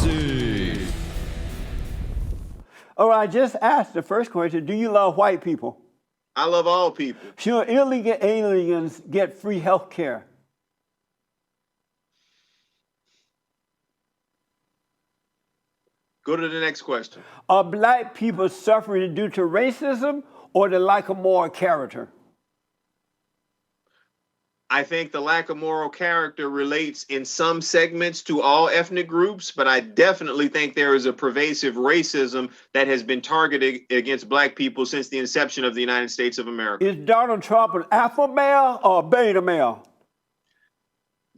Jesse. All right, I just asked the first question, do you love white people? I love all people. Should illegal aliens get free health care? Go to the next question. Are black people suffering due to racism or the lack of moral character? I think the lack of moral character relates in some segments to all ethnic groups, but I definitely think there is a pervasive racism that has been targeted against black people since the inception of the United States of America. Is Donald Trump an alpha male or a beta male?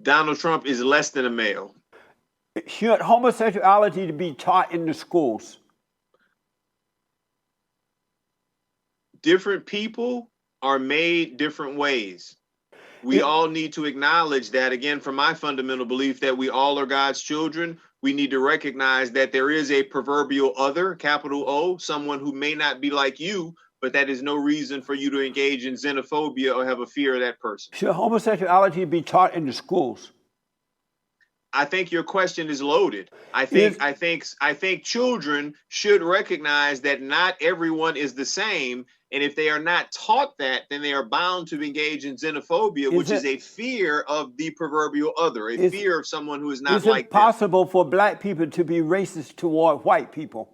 Donald Trump is less than a male. Should homosexuality be taught in the schools? Different people are made different ways. We all need to acknowledge that, again, from my fundamental belief that we all are God's children. We need to recognize that there is a proverbial other, capital O, someone who may not be like you, but that is no reason for you to engage in xenophobia or have a fear of that person. Should homosexuality be taught in the schools? I think your question is loaded. I think children should recognize that not everyone is the same. And if they are not taught that, then they are bound to engage in xenophobia, which is a fear of the proverbial other, a fear of someone who is not like them. Is it possible for black people to be racist toward white people?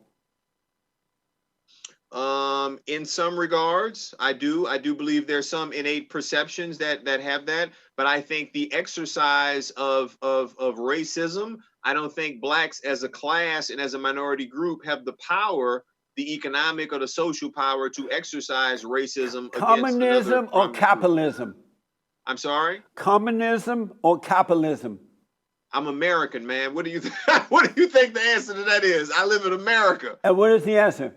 In some regards, I do believe there's some innate perceptions that have that, but I think the exercise of racism, I don't think blacks as a class and as a minority group have the power, the economic or the social power to exercise racism. Communism or capitalism? I'm sorry? Communism or capitalism? I'm American, man. What do you think the answer to that is? I live in America. And what is the answer?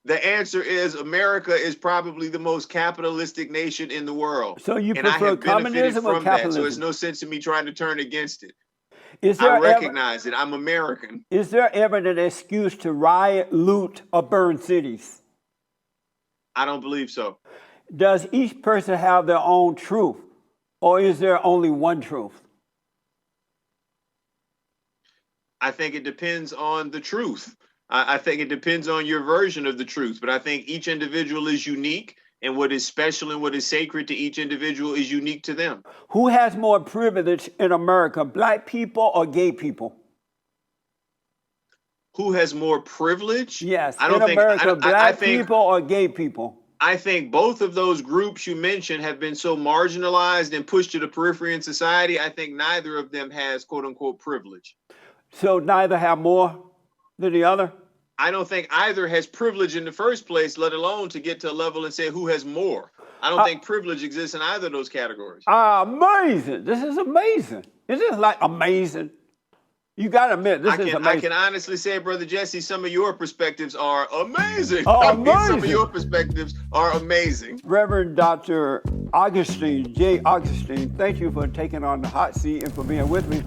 The answer is America is probably the most capitalistic nation in the world. So you and I prefer have benefited communism from or capitalism? that. So there's no sense in me trying to turn against it. I recognize it. I'm American. Is there ever an excuse to riot, loot, or burn cities? I don't believe so. Does each person have their own truth, or is there only one truth? I think it depends on the truth. I think it depends on your version of the truth, but I think each individual is unique, and what is special and what is sacred to each individual is unique to them. Who has more privilege in America, black people or gay people? Who has more privilege? Yes, I don't in think, America, black think, people or gay people? I think both of those groups you mentioned have been so marginalized and pushed to the periphery in society. I think neither of them has quote unquote privilege. So neither have more than the other? I don't think either has privilege in the first place, let alone to get to a level and say who has more. I don't think privilege exists in either of those categories. Amazing. This is amazing. This is like amazing. You got to admit, this is amazing. I can honestly say, Brother Jesse, some of your perspectives are amazing. Amazing. Some of your perspectives are amazing. Reverend Dr. Augustine, J. Augustine, thank you for taking on the hot seat and for being with me.